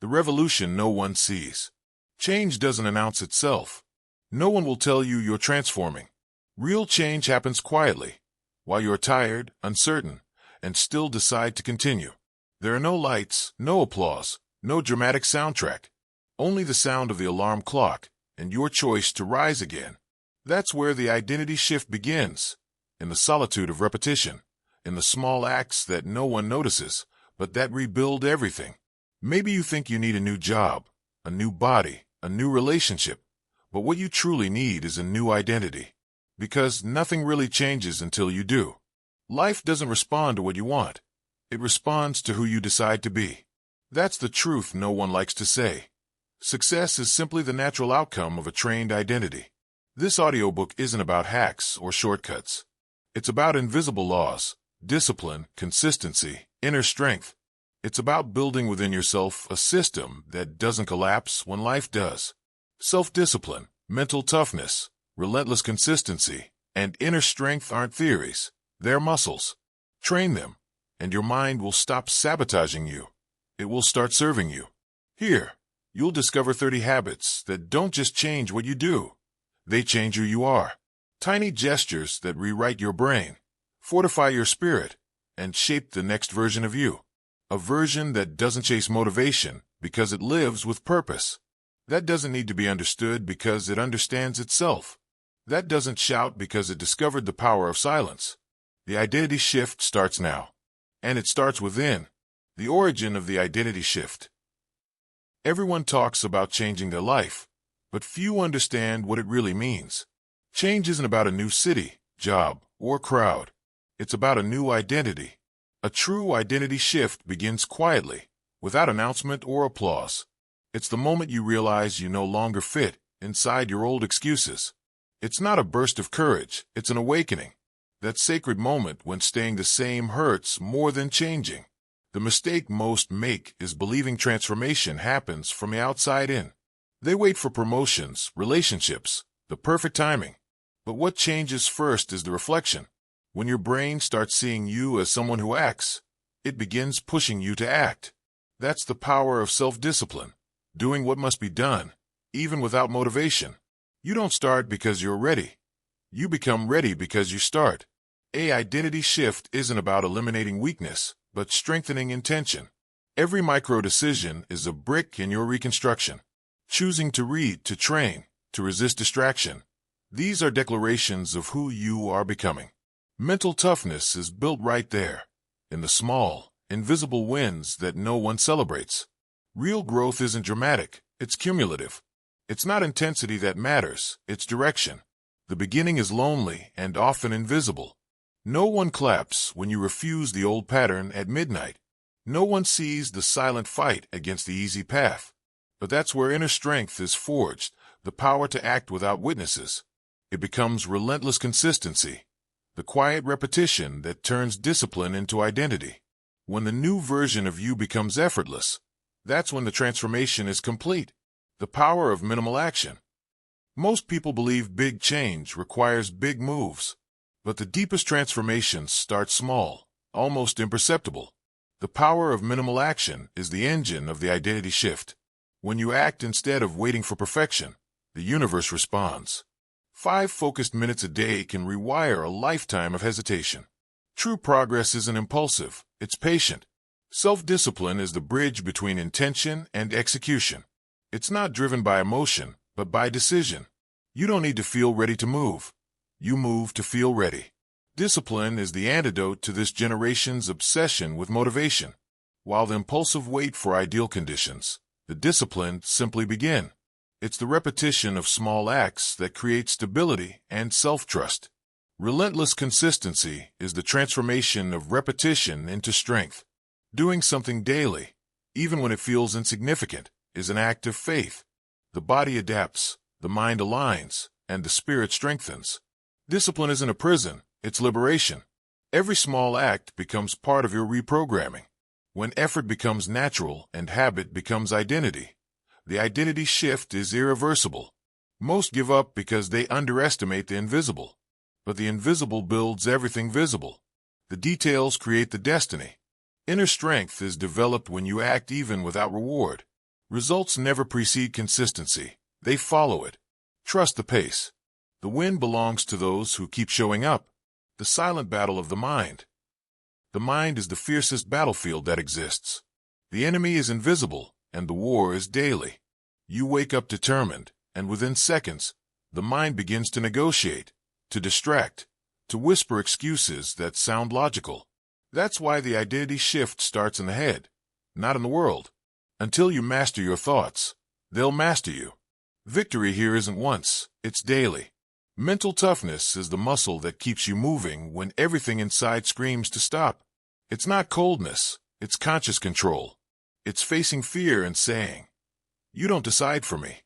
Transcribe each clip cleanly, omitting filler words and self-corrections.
the revolution no one sees. Change doesn't announce itself. No one will tell you you're transforming. Real change happens quietly, while you're tired, uncertain, and still decide to continue. There are no lights, no applause, no dramatic soundtrack. Only the sound of the alarm clock and your choice to rise again. That's where the identity shift begins, in the solitude of repetition, in the small acts that no one notices, but that rebuild everything. Maybe you think you need a new job, a new body, a new relationship, but what you truly need is a new identity. Because nothing really changes until you do. Life doesn't respond to what you want. It responds to who you decide to be. That's the truth no one likes to say. Success is simply the natural outcome of a trained identity. This audiobook isn't about hacks or shortcuts. It's about invisible laws, discipline, consistency, inner strength. It's about building within yourself a system that doesn't collapse when life does. Self-discipline, mental toughness, relentless consistency, and inner strength aren't theories. They're muscles. Train them, and your mind will stop sabotaging you. It will start serving you. Here, you'll discover 30 habits that don't just change what you do. They change who you are. Tiny gestures that rewrite your brain, fortify your spirit, and shape the next version of you. A version that doesn't chase motivation because it lives with purpose. That doesn't need to be understood because it understands itself. That doesn't shout because it discovered the power of silence. The identity shift starts now. And it starts within. The origin of the identity shift. Everyone talks about changing their life, but few understand what it really means. Change isn't about a new city, job, or crowd. It's about a new identity. A true identity shift begins quietly, without announcement or applause. It's the moment you realize you no longer fit inside your old excuses. It's not a burst of courage, it's an awakening. That sacred moment when staying the same hurts more than changing. The mistake most make is believing transformation happens from the outside in. They wait for promotions, relationships, the perfect timing. But what changes first is the reflection. When your brain starts seeing you as someone who acts, it begins pushing you to act. That's the power of self-discipline, doing what must be done, even without motivation. You don't start because you're ready. You become ready because you start. An identity shift isn't about eliminating weakness, but strengthening intention. Every micro-decision is a brick in your reconstruction. Choosing to read, to train, to resist distraction. These are declarations of who you are becoming. Mental toughness is built right there, in the small, invisible wins that no one celebrates. Real growth isn't dramatic, it's cumulative. It's not intensity that matters, it's direction. The beginning is lonely and often invisible. No one claps when you refuse the old pattern at midnight. No one sees the silent fight against the easy path. But that's where inner strength is forged, the power to act without witnesses. It becomes relentless consistency, the quiet repetition that turns discipline into identity. When the new version of you becomes effortless, that's when the transformation is complete. The power of minimal action. Most people believe big change requires big moves. But the deepest transformations start small, almost imperceptible. The power of minimal action is the engine of the identity shift. When you act instead of waiting for perfection, the universe responds. 5 focused minutes a day can rewire a lifetime of hesitation. True progress isn't impulsive, it's patient. Self-discipline is the bridge between intention and execution. It's not driven by emotion, but by decision. You don't need to feel ready to move. You move to feel ready. Discipline is the antidote to this generation's obsession with motivation. While the impulsive wait for ideal conditions, the disciplined simply begin. It's the repetition of small acts that create stability and self-trust. Relentless consistency is the transformation of repetition into strength. Doing something daily, even when it feels insignificant, is an act of faith. The body adapts, the mind aligns, and the spirit strengthens. Discipline isn't a prison, it's liberation. Every small act becomes part of your reprogramming. When effort becomes natural and habit becomes identity, the identity shift is irreversible. Most give up because they underestimate the invisible. But the invisible builds everything visible. The details create the destiny. Inner strength is developed when you act even without reward. Results never precede consistency. They follow it. Trust the pace. The win belongs to those who keep showing up. The silent battle of the mind. The mind is the fiercest battlefield that exists. The enemy is invisible, and the war is daily. You wake up determined, and within seconds, the mind begins to negotiate, to distract, to whisper excuses that sound logical. That's why the identity shift starts in the head, not in the world. Until you master your thoughts, they'll master you. Victory here isn't once, it's daily. Mental toughness is the muscle that keeps you moving when everything inside screams to stop. It's not coldness, it's conscious control. It's facing fear and saying, "You don't decide for me."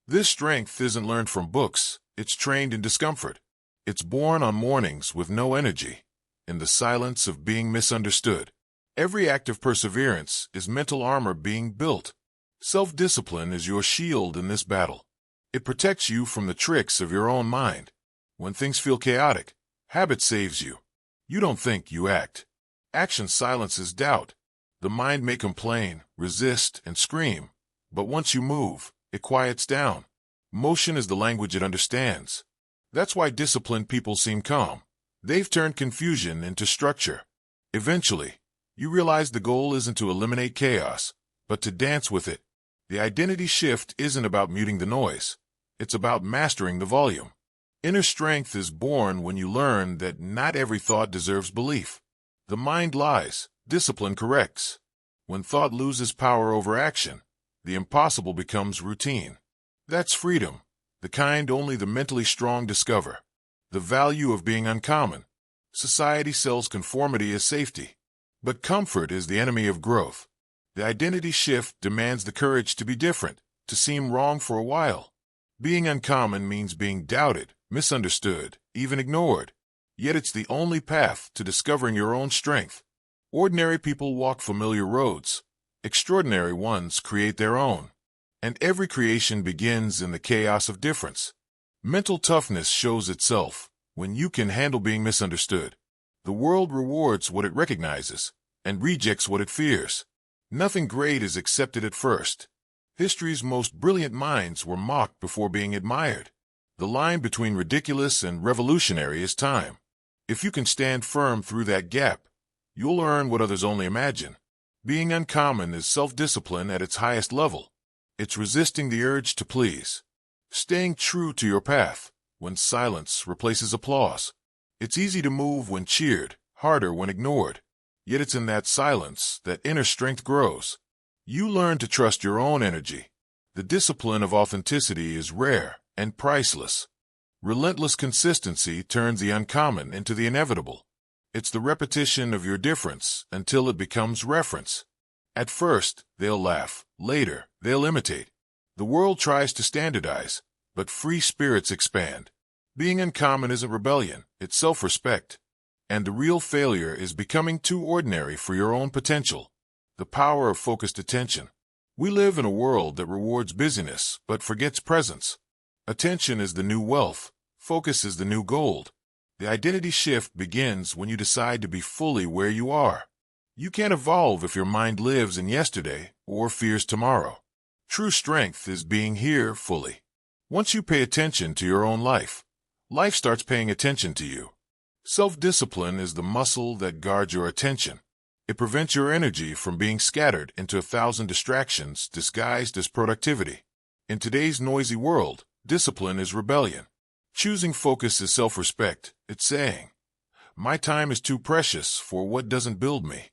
This strength isn't learned from books, it's trained in discomfort. It's born on mornings with no energy, in the silence of being misunderstood. Every act of perseverance is mental armor being built. Self-discipline is your shield in this battle. It protects you from the tricks of your own mind. When things feel chaotic, habit saves you. You don't think, you act. Action silences doubt. The mind may complain, resist, and scream, but once you move, it quiets down. Motion is the language it understands. That's why disciplined people seem calm. They've turned confusion into structure. Eventually, you realize the goal isn't to eliminate chaos, but to dance with it. The identity shift isn't about muting the noise. It's about mastering the volume. Inner strength is born when you learn that not every thought deserves belief. The mind lies, discipline corrects. When thought loses power over action, the impossible becomes routine. That's freedom, the kind only the mentally strong discover. The value of being uncommon. Society sells conformity as safety, but comfort is the enemy of growth. The identity shift demands the courage to be different, to seem wrong for a while. Being uncommon means being doubted, misunderstood, even ignored. Yet it's the only path to discovering your own strength. Ordinary people walk familiar roads. Extraordinary ones create their own. And every creation begins in the chaos of difference. Mental toughness shows itself when you can handle being misunderstood. The world rewards what it recognizes and rejects what it fears. Nothing great is accepted at first. History's most brilliant minds were mocked before being admired. The line between ridiculous and revolutionary is time. If you can stand firm through that gap, you'll earn what others only imagine. Being uncommon is self-discipline at its highest level. It's resisting the urge to please. Staying true to your path when silence replaces applause. It's easy to move when cheered, harder when ignored. Yet it's in that silence that inner strength grows. You learn to trust your own energy. The discipline of authenticity is rare and priceless. Relentless consistency turns the uncommon into the inevitable. It's the repetition of your difference until it becomes reference. At first, they'll laugh. Later, they'll imitate. The world tries to standardize, but free spirits expand. Being uncommon isn't rebellion, it's self-respect. And the real failure is becoming too ordinary for your own potential. The power of focused attention. We live in a world that rewards busyness but forgets presence. Attention is the new wealth. Focus is the new gold. The identity shift begins when you decide to be fully where you are. You can't evolve if your mind lives in yesterday or fears tomorrow. True strength is being here fully. Once you pay attention to your own life, life starts paying attention to you. Self-discipline is the muscle that guards your attention. It prevents your energy from being scattered into 1,000 distractions disguised as productivity. In today's noisy world, discipline is rebellion. Choosing focus is self-respect. It's saying, "My time is too precious for what doesn't build me."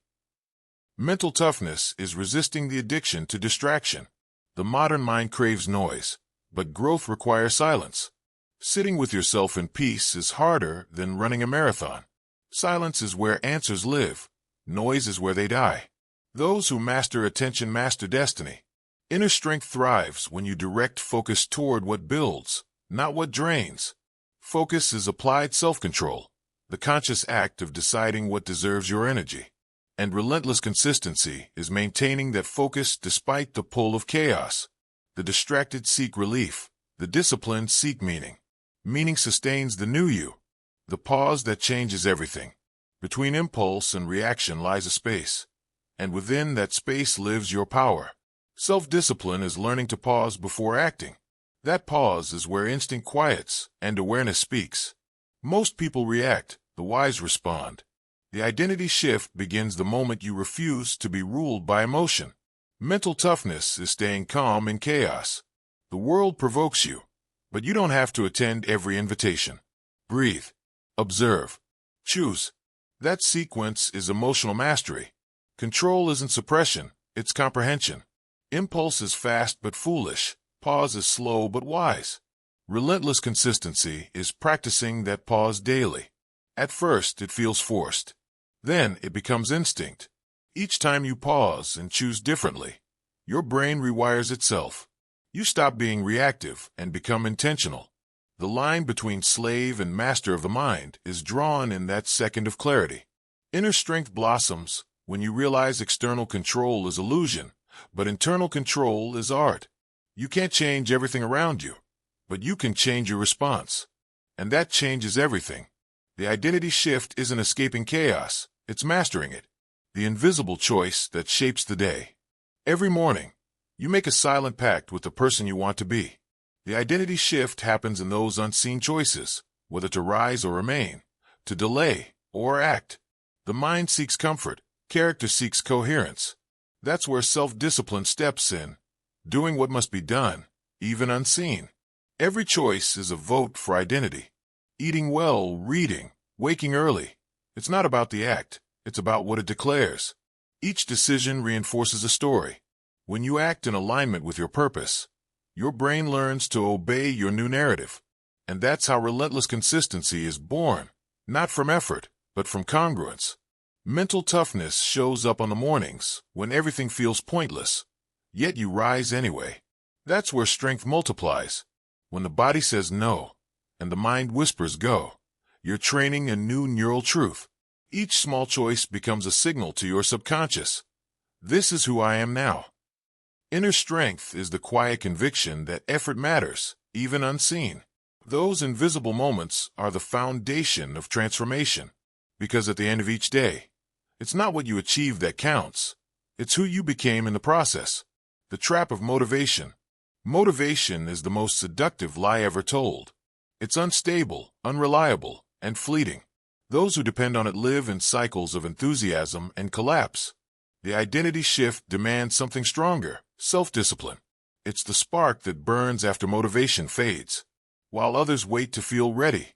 Mental toughness is resisting the addiction to distraction. The modern mind craves noise, but growth requires silence. Sitting with yourself in peace is harder than running a marathon. Silence is where answers live. Noise is where they die. Those who master attention master destiny. Inner strength thrives when you direct focus toward what builds, not what drains. Focus is applied self-control, the conscious act of deciding what deserves your energy. And relentless consistency is maintaining that focus despite the pull of chaos. The distracted seek relief. The disciplined seek meaning. Meaning sustains the new you. The pause that changes everything. Between impulse and reaction lies a space. And within that space lives your power. Self-discipline is learning to pause before acting. That pause is where instinct quiets and awareness speaks. Most people react, the wise respond. The identity shift begins the moment you refuse to be ruled by emotion. Mental toughness is staying calm in chaos. The world provokes you, but you don't have to attend every invitation. Breathe. Observe. Choose. That sequence is emotional mastery. Control isn't suppression, it's comprehension. Impulse is fast but foolish. Pause is slow but wise. Relentless consistency is practicing that pause daily. At first, it feels forced. Then it becomes instinct. Each time you pause and choose differently, your brain rewires itself. You stop being reactive and become intentional. The line between slave and master of the mind is drawn in that second of clarity. Inner strength blossoms when you realize external control is illusion, but internal control is art. You can't change everything around you, but you can change your response. And that changes everything. The identity shift isn't escaping chaos, it's mastering it. The invisible choice that shapes the day. Every morning, you make a silent pact with the person you want to be. The identity shift happens in those unseen choices, whether to rise or remain, to delay or act. The mind seeks comfort, character seeks coherence. That's where self-discipline steps in, doing what must be done, even unseen. Every choice is a vote for identity. Eating well, reading, waking early. It's not about the act, it's about what it declares. Each decision reinforces a story. When you act in alignment with your purpose, your brain learns to obey your new narrative. And that's how relentless consistency is born, not from effort, but from congruence. Mental toughness shows up on the mornings when everything feels pointless, yet you rise anyway. That's where strength multiplies. When the body says no, and the mind whispers go, you're training a new neural truth. Each small choice becomes a signal to your subconscious. This is who I am now. Inner strength is the quiet conviction that effort matters, even unseen. Those invisible moments are the foundation of transformation. Because at the end of each day, it's not what you achieve that counts. It's who you became in the process. The trap of motivation. Motivation is the most seductive lie ever told. It's unstable, unreliable, and fleeting. Those who depend on it live in cycles of enthusiasm and collapse. The identity shift demands something stronger, self-discipline. It's the spark that burns after motivation fades. While others wait to feel ready,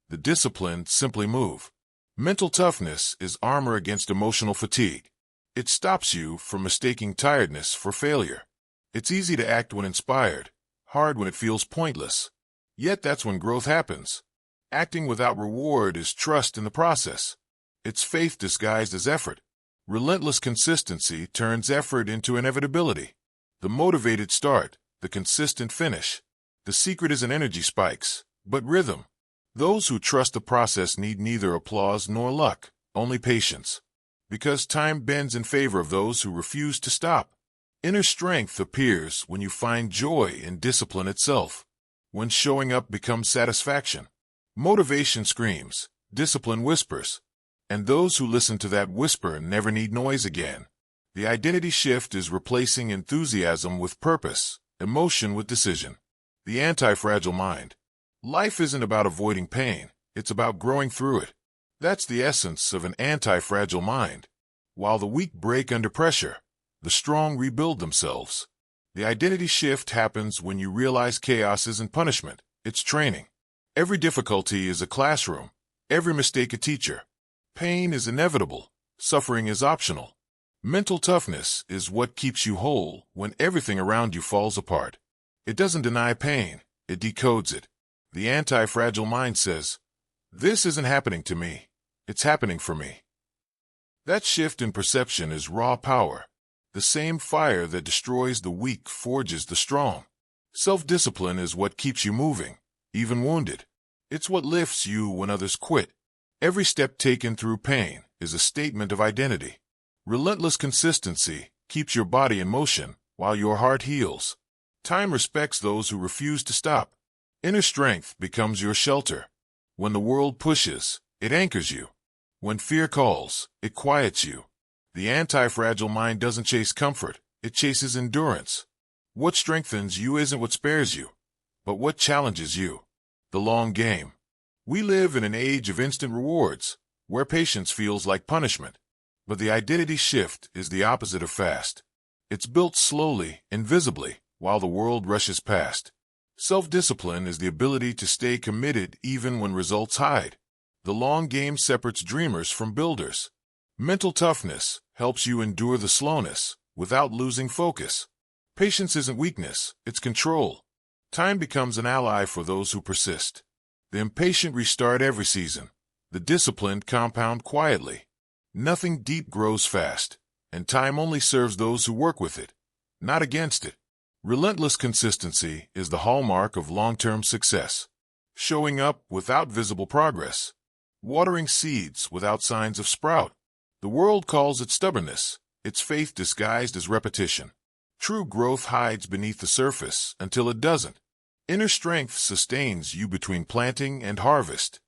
the disciplined simply move. Mental toughness is armor against emotional fatigue. It stops you from mistaking tiredness for failure. It's easy to act when inspired, hard when it feels pointless. Yet that's when growth happens. Acting without reward is trust in the process. It's faith disguised as effort. Relentless consistency turns effort into inevitability. The motivated start, the consistent finish. The secret isn't energy spikes, but rhythm. Those who trust the process need neither applause nor luck, only patience. Because time bends in favor of those who refuse to stop. Inner strength appears when you find joy in discipline itself. When showing up becomes satisfaction. Motivation screams, discipline whispers. And those who listen to that whisper never need noise again. The identity shift is replacing enthusiasm with purpose, emotion with decision. The anti-fragile mind. Life isn't about avoiding pain, it's about growing through it. That's the essence of an anti-fragile mind. While the weak break under pressure, the strong rebuild themselves. The identity shift happens when you realize chaos isn't punishment, it's training. Every difficulty is a classroom, every mistake a teacher. Pain is inevitable, suffering is optional. Mental toughness is what keeps you whole when everything around you falls apart. It doesn't deny pain, it decodes it. The anti-fragile mind says, "This isn't happening to me, it's happening for me." That shift in perception is raw power. The same fire that destroys the weak forges the strong. Self-discipline is what keeps you moving, even wounded. It's what lifts you when others quit. Every step taken through pain is a statement of identity. Relentless consistency keeps your body in motion while your heart heals. Time respects those who refuse to stop. Inner strength becomes your shelter. When the world pushes, it anchors you. When fear calls, it quiets you. The anti-fragile mind doesn't chase comfort, It chases endurance. What strengthens you isn't what spares you, but what challenges you. The long game. We live in an age of instant rewards, where patience feels like punishment. But the identity shift is the opposite of fast. It's built slowly, invisibly, while the world rushes past. Self-discipline is the ability to stay committed even when results hide. The long game separates dreamers from builders. Mental toughness helps you endure the slowness without losing focus. Patience isn't weakness, it's control. Time becomes an ally for those who persist. The impatient restart every season. The disciplined compound quietly. Nothing deep grows fast, and time only serves those who work with it, not against it. Relentless consistency is the hallmark of long-term success. Showing up without visible progress. Watering seeds without signs of sprout. The world calls it stubbornness, its faith disguised as repetition. True growth hides beneath the surface until it doesn't. Inner strength sustains you between planting and harvest.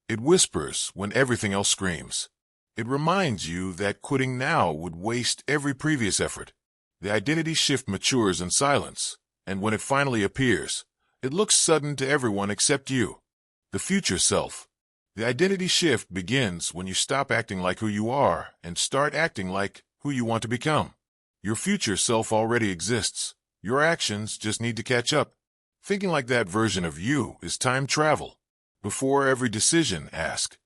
It whispers when everything else screams. It reminds you that quitting now would waste every previous effort. The identity shift matures in silence, and when it finally appears, it looks sudden to everyone except you. The future self. The identity shift begins when you stop acting like who you are and start acting like who you want to become. Your future self already exists. Your actions just need to catch up. Thinking like that version of you is time travel. Before every decision, ask,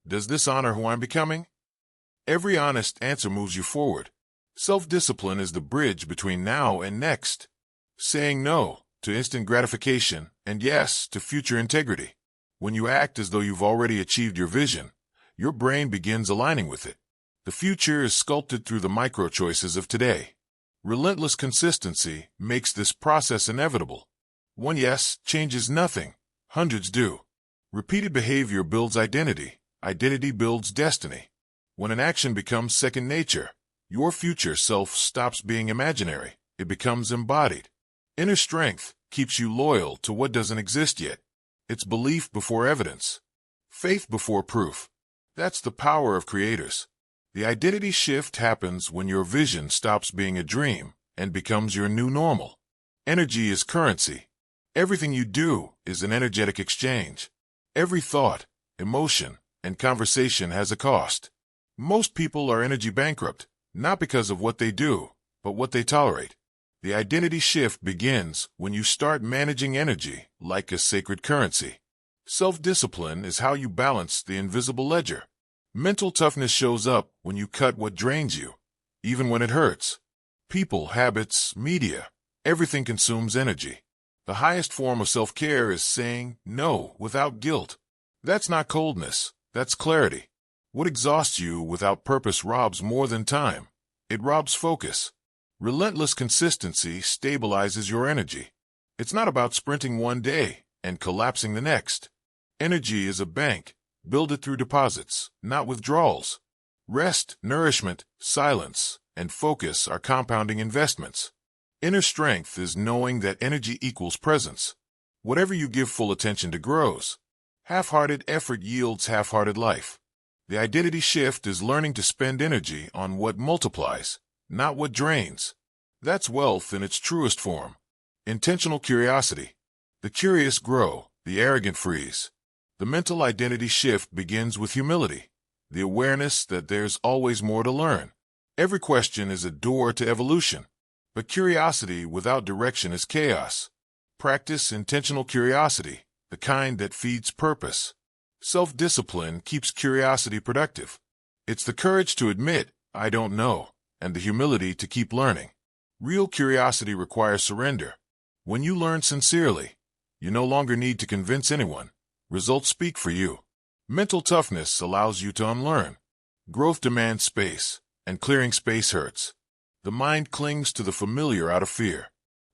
does this honor who I'm becoming? Every honest answer moves you forward. Self-discipline is the bridge between now and next. Saying no to instant gratification and yes to future integrity. When you act as though you've already achieved your vision, your brain begins aligning with it. The future is sculpted through the micro-choices of today. Relentless consistency makes this process inevitable. One yes changes nothing. Hundreds do. Repeated behavior builds identity. Identity builds destiny. When an action becomes second nature, your future self stops being imaginary. It becomes embodied. Inner strength keeps you loyal to what doesn't exist yet. It's belief before evidence. Faith before proof. That's the power of creators. The identity shift happens when your vision stops being a dream and becomes your new normal. Energy is currency. Everything you do is an energetic exchange. Every thought, emotion, and conversation has a cost. Most people are energy bankrupt, not because of what they do, but what they tolerate. The identity shift begins when you start managing energy like a sacred currency. Self-discipline is how you balance the invisible ledger. Mental toughness shows up when you cut what drains you, even when it hurts. People, habits, media, everything consumes energy. The highest form of self-care is saying no without guilt. That's not coldness, that's clarity. What exhausts you without purpose robs more than time. It robs focus. Relentless consistency stabilizes your energy. It's not about sprinting one day and collapsing the next. Energy is a bank. Build it through deposits, not withdrawals. Rest, nourishment, silence, and focus are compounding investments. Inner strength is knowing that energy equals presence. Whatever you give full attention to grows. Half-hearted effort yields half-hearted life. The identity shift is learning to spend energy on what multiplies, not what drains. That's wealth in its truest form. Intentional curiosity. The curious grow, the arrogant freeze. The mental identity shift begins with humility, the awareness that there's always more to learn. Every question is a door to evolution, but curiosity without direction is chaos. Practice intentional curiosity, the kind that feeds purpose. Self-discipline keeps curiosity productive. It's the courage to admit, I don't know, and the humility to keep learning. Real curiosity requires surrender. When you learn sincerely, you no longer need to convince anyone. Results speak for you. Mental toughness allows you to unlearn. Growth demands space, and clearing space hurts. The mind clings to the familiar out of fear.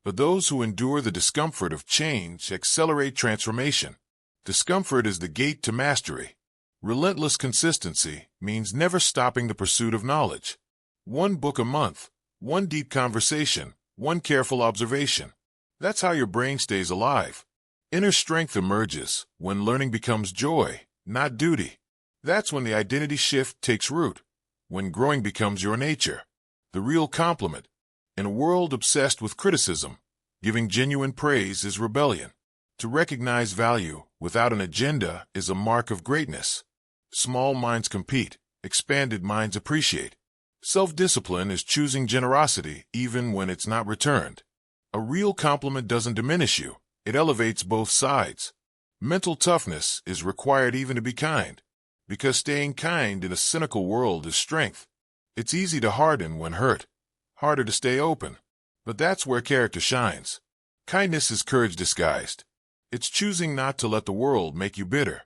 But those who endure the discomfort of change accelerate transformation. Discomfort is the gate to mastery. Relentless consistency means never stopping the pursuit of knowledge. One book a month, one deep conversation, one careful observation. That's how your brain stays alive. Inner strength emerges when learning becomes joy, not duty. That's when the identity shift takes root, when growing becomes your nature. The real compliment. In a world obsessed with criticism, giving genuine praise is rebellion. To recognize value without an agenda is a mark of greatness. Small minds compete, expanded minds appreciate. Self-discipline is choosing generosity even when it's not returned. A real compliment doesn't diminish you, it elevates both sides. Mental toughness is required even to be kind, because staying kind in a cynical world is strength. It's easy to harden when hurt, harder to stay open. But that's where character shines. Kindness is courage disguised. It's choosing not to let the world make you bitter.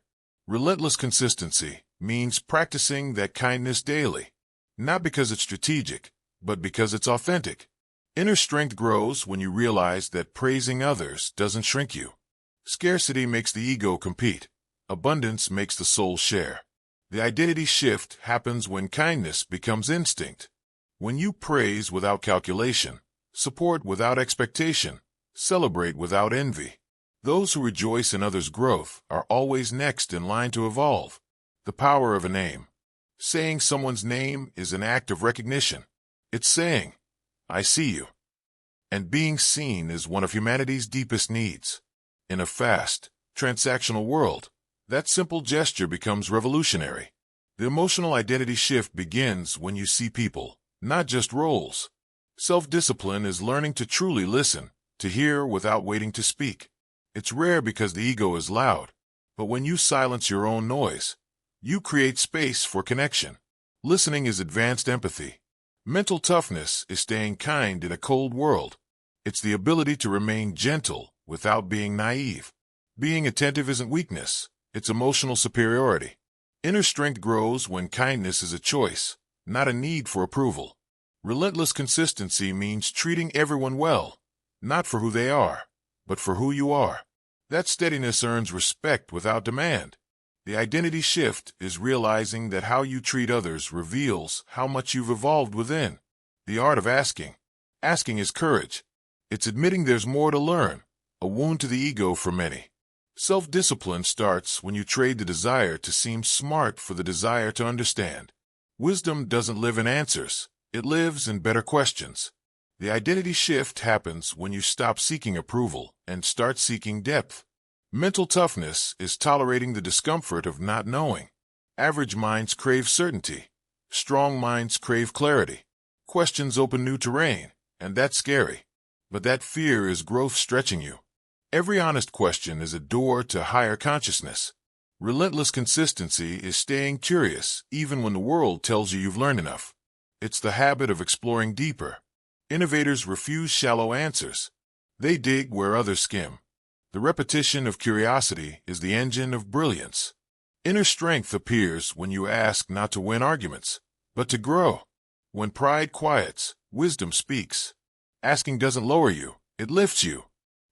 Relentless consistency means practicing that kindness daily, not because it's strategic, but because it's authentic. Inner strength grows when you realize that praising others doesn't shrink you. Scarcity makes the ego compete. Abundance makes the soul share. The identity shift happens when kindness becomes instinct. When you praise without calculation, support without expectation, celebrate without envy, those who rejoice in others' growth are always next in line to evolve. The power of a name. Saying someone's name is an act of recognition. It's saying, I see you. And being seen is one of humanity's deepest needs. In a fast, transactional world, that simple gesture becomes revolutionary. The emotional identity shift begins when you see people, not just roles. Self-discipline is learning to truly listen, to hear without waiting to speak. It's rare because the ego is loud, but when you silence your own noise, you create space for connection. Listening is advanced empathy. Mental toughness is staying kind in a cold world. It's the ability to remain gentle without being naive. Being attentive isn't weakness, it's emotional superiority. Inner strength grows when kindness is a choice, not a need for approval. Relentless consistency means treating everyone well, not for who they are, but for who you are. That steadiness earns respect without demand. The identity shift is realizing that how you treat others reveals how much you've evolved within. The art of asking. Asking is courage. It's admitting there's more to learn, a wound to the ego for many. Self-discipline starts when you trade the desire to seem smart for the desire to understand. Wisdom doesn't live in answers, it lives in better questions. The identity shift happens when you stop seeking approval and start seeking depth. Mental toughness is tolerating the discomfort of not knowing. Average minds crave certainty. Strong minds crave clarity. Questions open new terrain, and that's scary. But that fear is growth stretching you. Every honest question is a door to higher consciousness. Relentless consistency is staying curious even when the world tells you you've learned enough. It's the habit of exploring deeper. Innovators refuse shallow answers. They dig where others skim. The repetition of curiosity is the engine of brilliance. Inner strength appears when you ask not to win arguments, but to grow. When pride quiets, wisdom speaks. Asking doesn't lower you, it lifts you.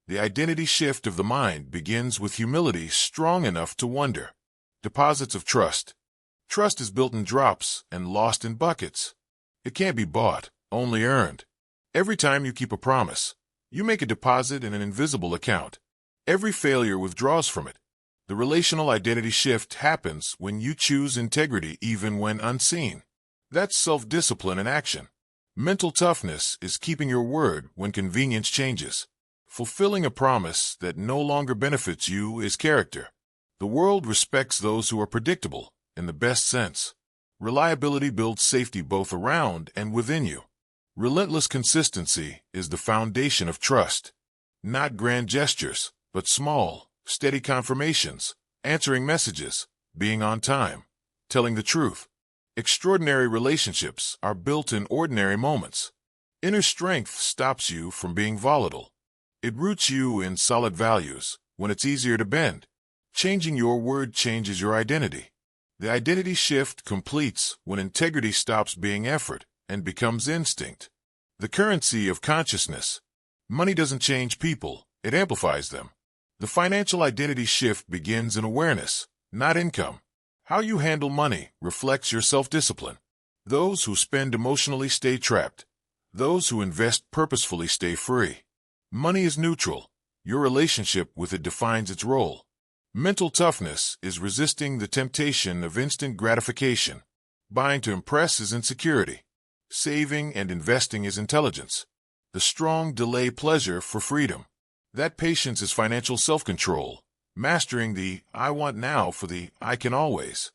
The identity shift of the mind begins with humility strong enough to wonder. Deposits of trust. Trust is built in drops and lost in buckets. It can't be bought, only earned. Every time you keep a promise, you make a deposit in an invisible account. Every failure withdraws from it. The relational identity shift happens when you choose integrity even when unseen. That's self-discipline in action. Mental toughness is keeping your word when convenience changes. Fulfilling a promise that no longer benefits you is character. The world respects those who are predictable, in the best sense. Reliability builds safety both around and within you. Relentless consistency is the foundation of trust. Not grand gestures, but small, steady confirmations, answering messages, being on time, telling the truth. Extraordinary relationships are built in ordinary moments. Inner strength stops you from being volatile. It roots you in solid values when it's easier to bend. Changing your word changes your identity. The identity shift completes when integrity stops being effort and becomes instinct. The currency of consciousness. Money doesn't change people, it amplifies them. The financial identity shift begins in awareness, not income. How you handle money reflects your self-discipline. Those who spend emotionally stay trapped. Those who invest purposefully stay free. Money is neutral. Your relationship with it defines its role. Mental toughness is resisting the temptation of instant gratification. Buying to impress is insecurity. Saving and investing is intelligence. The strong delay pleasure for freedom. That patience is financial self-control, mastering the I want now for the I can always.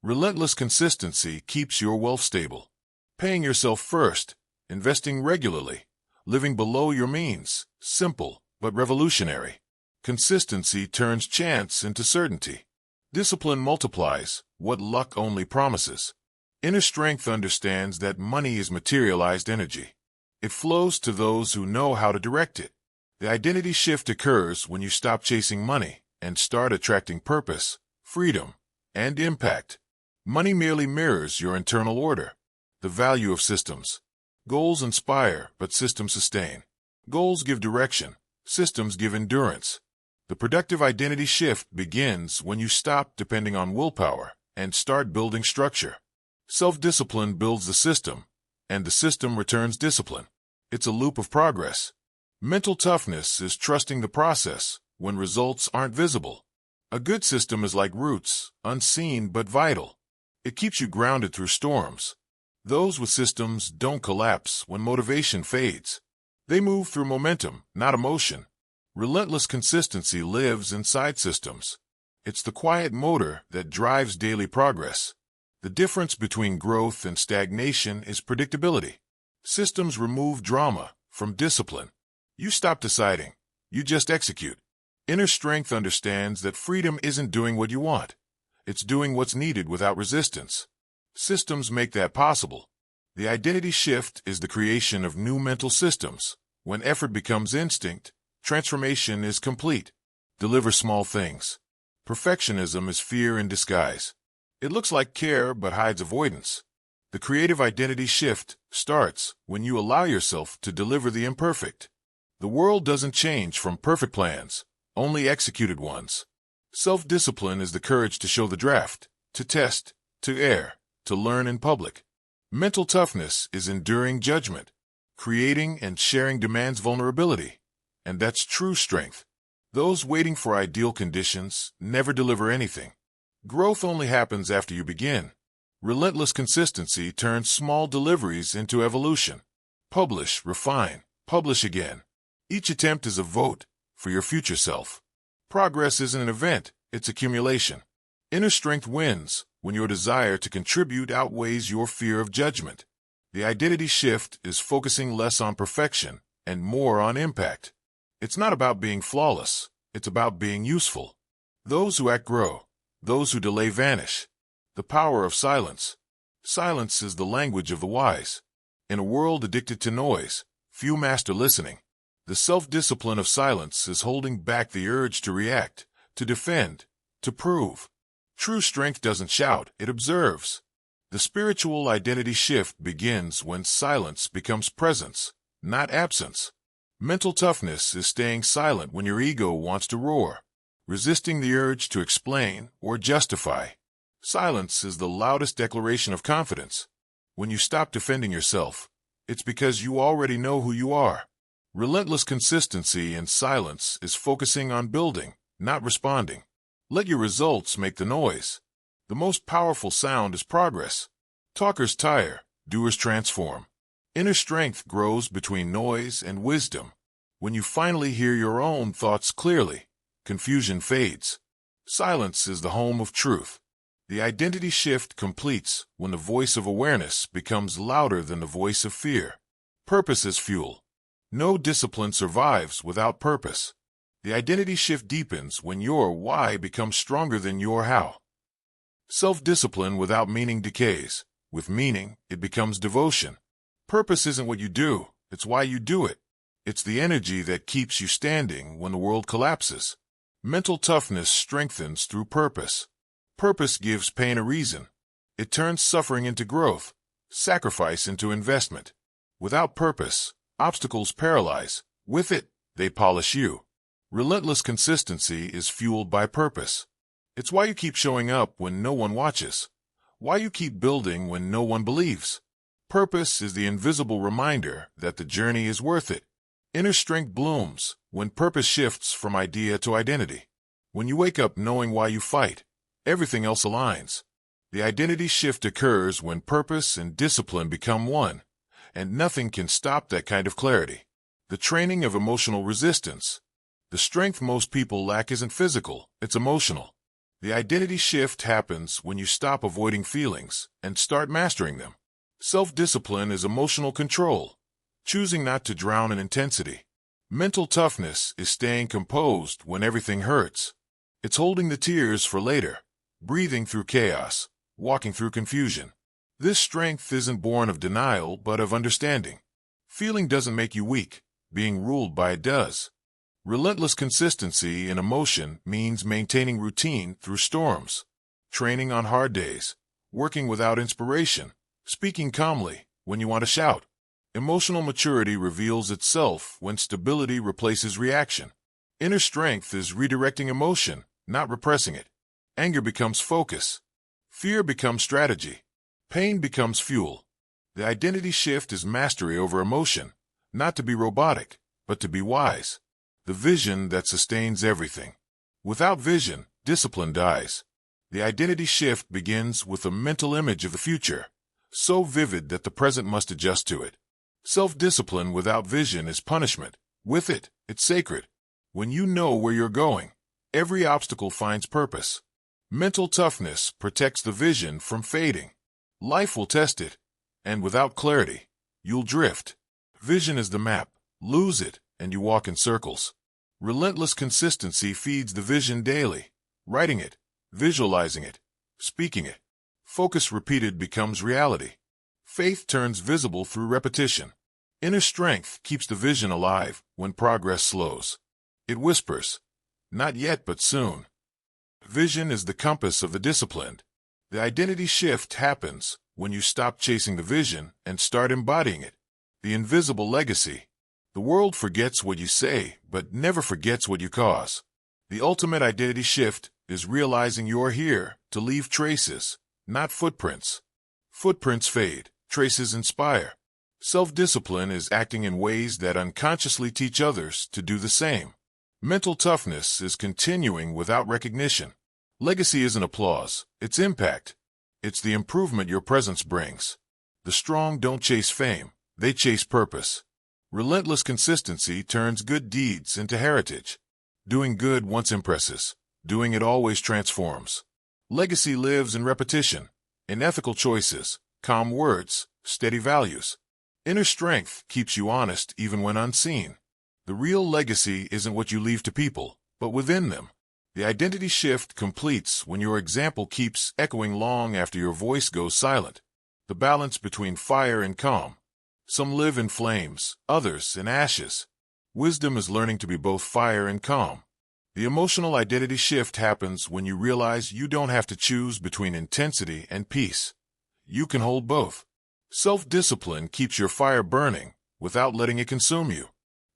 Relentless consistency keeps your wealth stable. Paying yourself first, investing regularly, living below your means, simple but revolutionary. Consistency turns chance into certainty. Discipline multiplies what luck only promises. Inner strength understands that money is materialized energy. It flows to those who know how to direct it. The identity shift occurs when you stop chasing money and start attracting purpose, freedom, and impact. Money merely mirrors your internal order. The value of systems. Goals inspire, but systems sustain. Goals give direction. Systems give endurance. The productive identity shift begins when you stop depending on willpower and start building structure. Self-discipline builds the system, and the system returns discipline. It's a loop of progress. Mental toughness is trusting the process when results aren't visible. A good system is like roots, unseen but vital. It keeps you grounded through storms. Those with systems don't collapse when motivation fades. They move through momentum, not emotion. Relentless consistency lives inside systems. It's the quiet motor that drives daily progress. The difference between growth and stagnation is predictability. Systems remove drama from discipline. You stop deciding. You just execute. Inner strength understands that freedom isn't doing what you want. It's doing what's needed without resistance. Systems make that possible. The identity shift is the creation of new mental systems. When effort becomes instinct, transformation is complete. Deliver small things. Perfectionism is fear in disguise. It looks like care but hides avoidance. The creative identity shift starts when you allow yourself to deliver the imperfect. The world doesn't change from perfect plans, only executed ones. Self-discipline is the courage to show the draft, to test, to err, to learn in public. Mental toughness is enduring judgment. Creating and sharing demands vulnerability. And that's true strength. Those waiting for ideal conditions never deliver anything. Growth only happens after you begin. Relentless consistency turns small deliveries into evolution. Publish, refine, publish again. Each attempt is a vote for your future self. Progress isn't an event, it's accumulation. Inner strength wins when your desire to contribute outweighs your fear of judgment. The identity shift is focusing less on perfection and more on impact. It's not about being flawless, it's about being useful. Those who act grow, those who delay vanish. The power of silence. Silence is the language of the wise. In a world addicted to noise, few master listening. The self-discipline of silence is holding back the urge to react, to defend, to prove. True strength doesn't shout, it observes. The spiritual identity shift begins when silence becomes presence, not absence. Mental toughness is staying silent when your ego wants to roar, resisting the urge to explain or justify. Silence is the loudest declaration of confidence. When you stop defending yourself, it's because you already know who you are. Relentless consistency in silence is focusing on building, not responding. Let your results make the noise. The most powerful sound is progress. Talkers tire, doers transform. Inner strength grows between noise and wisdom. When you finally hear your own thoughts clearly, confusion fades. Silence is the home of truth. The identity shift completes when the voice of awareness becomes louder than the voice of fear. Purpose is fuel. No discipline survives without purpose. The identity shift deepens when your why becomes stronger than your how. Self-discipline without meaning decays. With meaning, it becomes devotion. Purpose isn't what you do, it's why you do it. It's the energy that keeps you standing when the world collapses. Mental toughness strengthens through purpose. Purpose gives pain a reason. It turns suffering into growth, sacrifice into investment. Without purpose, obstacles paralyze. With it, they polish you. Relentless consistency is fueled by purpose. It's why you keep showing up when no one watches. Why you keep building when no one believes. Purpose is the invisible reminder that the journey is worth it. Inner strength blooms when purpose shifts from idea to identity. When you wake up knowing why you fight, everything else aligns. The identity shift occurs when purpose and discipline become one, and nothing can stop that kind of clarity. The training of emotional resistance. The strength most people lack isn't physical, it's emotional. The identity shift happens when you stop avoiding feelings and start mastering them. Self-discipline is emotional control, choosing not to drown in intensity. Mental toughness is staying composed when everything hurts. It's holding the tears for later, breathing through chaos, walking through confusion. This strength isn't born of denial, but of understanding. Feeling doesn't make you weak, being ruled by it does. Relentless consistency in emotion means maintaining routine through storms, training on hard days, working without inspiration, speaking calmly when you want to shout. Emotional maturity reveals itself when stability replaces reaction. Inner strength is redirecting emotion, not repressing it. Anger becomes focus. Fear becomes strategy. Pain becomes fuel. The identity shift is mastery over emotion, not to be robotic, but to be wise. The vision that sustains everything. Without vision, discipline dies. The identity shift begins with a mental image of the future, so vivid that the present must adjust to it. Self-discipline without vision is punishment. With it, it's sacred. When you know where you're going, every obstacle finds purpose. Mental toughness protects the vision from fading. Life will test it, and without clarity, you'll drift. Vision is the map. Lose it, and you walk in circles. Relentless consistency feeds the vision daily, writing it, visualizing it, speaking it. Focus repeated becomes reality. Faith turns visible through repetition. Inner strength keeps the vision alive when progress slows. It whispers, "Not yet, but soon." Vision is the compass of the disciplined. The identity shift happens when you stop chasing the vision and start embodying it. The invisible legacy. The world forgets what you say, but never forgets what you cause. The ultimate identity shift is realizing you're here to leave traces, not footprints. Footprints fade, traces inspire. Self-discipline is acting in ways that unconsciously teach others to do the same. Mental toughness is continuing without recognition. Legacy isn't applause, it's impact. It's the improvement your presence brings. The strong don't chase fame, they chase purpose. Relentless consistency turns good deeds into heritage. Doing good once impresses. Doing it always transforms. Legacy lives in repetition, in ethical choices, calm words, steady values. Inner strength keeps you honest even when unseen. The real legacy isn't what you leave to people, but within them. The identity shift completes when your example keeps echoing long after your voice goes silent. The balance between fire and calm. Some live in flames, others in ashes. Wisdom is learning to be both fire and calm. The emotional identity shift happens when you realize you don't have to choose between intensity and peace. You can hold both. Self-discipline keeps your fire burning without letting it consume you.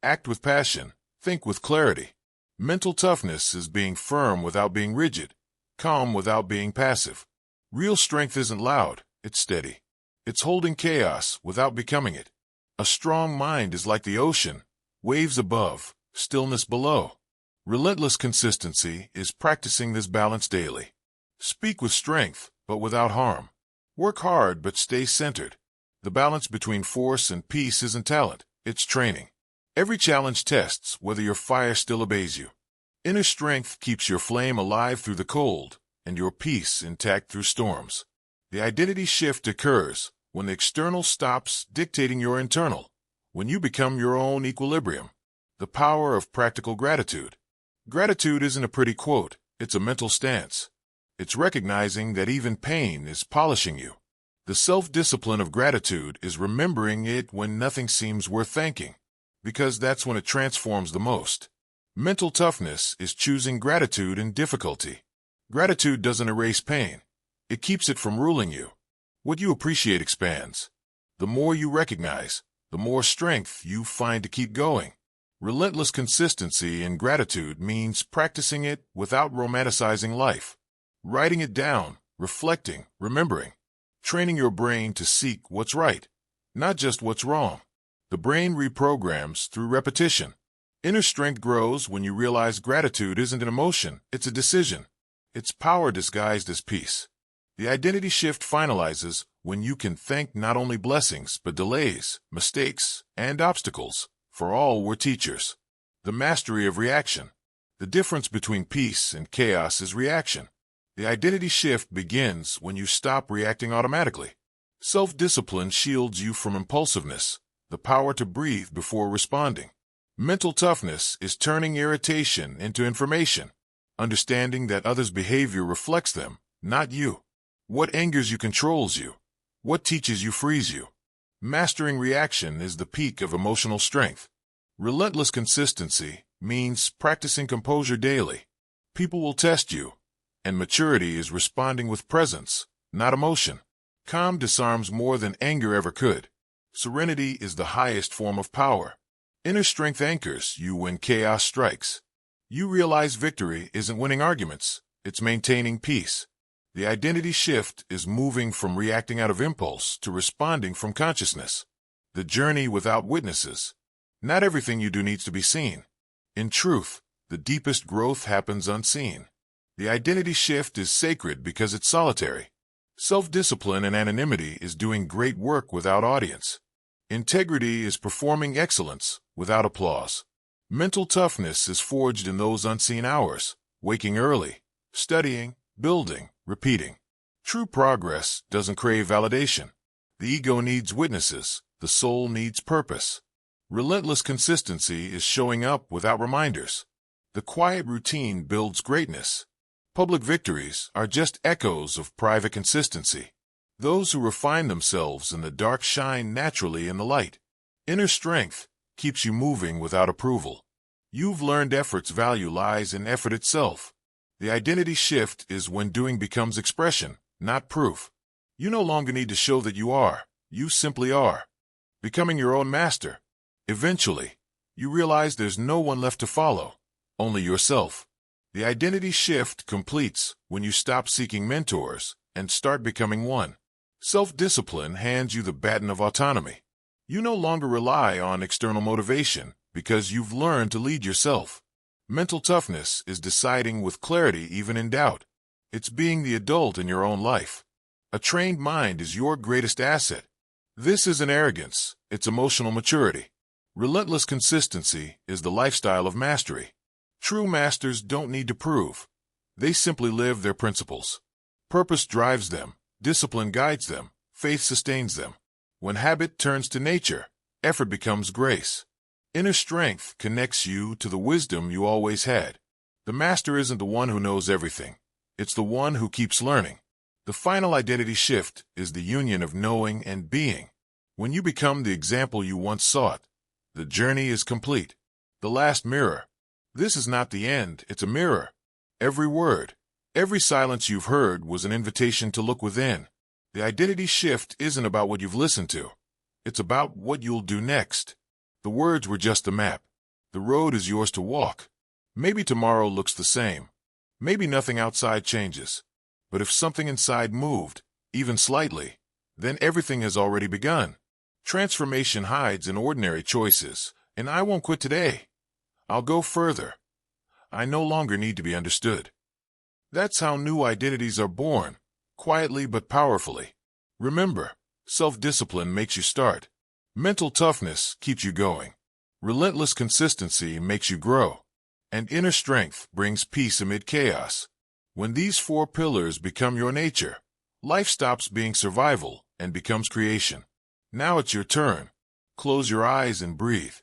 Act with passion, think with clarity. Mental toughness is being firm without being rigid, calm without being passive. Real strength isn't loud, it's steady. It's holding chaos without becoming it. A strong mind is like the ocean, waves above, stillness below. Relentless consistency is practicing this balance daily. Speak with strength, but without harm. Work hard, but stay centered. The balance between force and peace isn't talent, it's training. Every challenge tests whether your fire still obeys you. Inner strength keeps your flame alive through the cold, and your peace intact through storms. The identity shift occurs when the external stops dictating your internal, when you become your own equilibrium. The power of practical gratitude. Gratitude isn't a pretty quote, it's a mental stance. It's recognizing that even pain is polishing you. The self-discipline of gratitude is remembering it when nothing seems worth thanking, because that's when it transforms the most. Mental toughness is choosing gratitude in difficulty. Gratitude doesn't erase pain. It keeps it from ruling you. What you appreciate expands. The more you recognize, the more strength you find to keep going. Relentless consistency in gratitude means practicing it without romanticizing life. Writing it down, reflecting, remembering. Training your brain to seek what's right, not just what's wrong. The brain reprograms through repetition. Inner strength grows when you realize gratitude isn't an emotion, it's a decision. It's power disguised as peace. The identity shift finalizes when you can thank not only blessings but delays, mistakes, and obstacles, for all were teachers. The mastery of reaction. The difference between peace and chaos is reaction. The identity shift begins when you stop reacting automatically. Self-discipline shields you from impulsiveness, the power to breathe before responding. Mental toughness is turning irritation into information, understanding that others' behavior reflects them, not you. What angers you controls you. What teaches you frees you. Mastering reaction is the peak of emotional strength. Relentless consistency means practicing composure daily. People will test you, and maturity is responding with presence, not emotion. Calm disarms more than anger ever could. Serenity is the highest form of power. Inner strength anchors you when chaos strikes. You realize victory isn't winning arguments, it's maintaining peace. The identity shift is moving from reacting out of impulse to responding from consciousness. The journey without witnesses. Not everything you do needs to be seen. In truth, the deepest growth happens unseen. The identity shift is sacred because it's solitary. Self-discipline and anonymity is doing great work without audience. Integrity is performing excellence without applause. Mental toughness is forged in those unseen hours, waking early, studying, building, repeating. True progress doesn't crave validation. The ego needs witnesses, the soul needs purpose. Relentless consistency is showing up without reminders. The quiet routine builds greatness. Public victories are just echoes of private consistency. Those who refine themselves in the dark shine naturally in the light. Inner strength keeps you moving without approval. You've learned effort's value lies in effort itself. The identity shift is when doing becomes expression, not proof. You no longer need to show that you simply are. Becoming your own master. Eventually, you realize there's no one left to follow, only yourself. The identity shift completes when you stop seeking mentors and start becoming one. Self-discipline hands you the baton of autonomy. You no longer rely on external motivation because you've learned to lead yourself. Mental toughness is deciding with clarity even in doubt. It's being the adult in your own life. A trained mind is your greatest asset. This isn't arrogance, it's emotional maturity. Relentless consistency is the lifestyle of mastery. True masters don't need to prove. They simply live their principles. Purpose drives them, discipline guides them, faith sustains them. When habit turns to nature, effort becomes grace. Inner strength connects you to the wisdom you always had. The master isn't the one who knows everything. It's the one who keeps learning. The final identity shift is the union of knowing and being. When you become the example you once sought, the journey is complete. The last mirror. This is not the end, it's a mirror. Every word, every silence you've heard was an invitation to look within. The identity shift isn't about what you've listened to. It's about what you'll do next. The words were just a map. The road is yours to walk. Maybe tomorrow looks the same. Maybe nothing outside changes. But if something inside moved, even slightly, then everything has already begun. Transformation hides in ordinary choices, and I won't quit today. I'll go further. I no longer need to be understood. That's how new identities are born, quietly but powerfully. Remember, self-discipline makes you start. Mental toughness keeps you going. Relentless consistency makes you grow. And inner strength brings peace amid chaos. When these four pillars become your nature, life stops being survival and becomes creation. Now it's your turn. Close your eyes and breathe.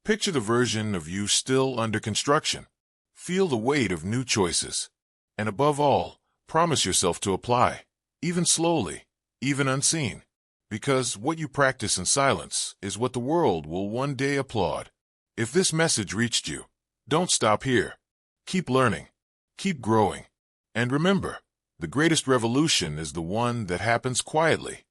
Picture the version of you still under construction. Feel the weight of new choices. And above all, promise yourself to apply, even slowly, even unseen. Because what you practice in silence is what the world will one day applaud. If this message reached you, don't stop here. Keep learning. Keep growing. And remember, the greatest revolution is the one that happens quietly.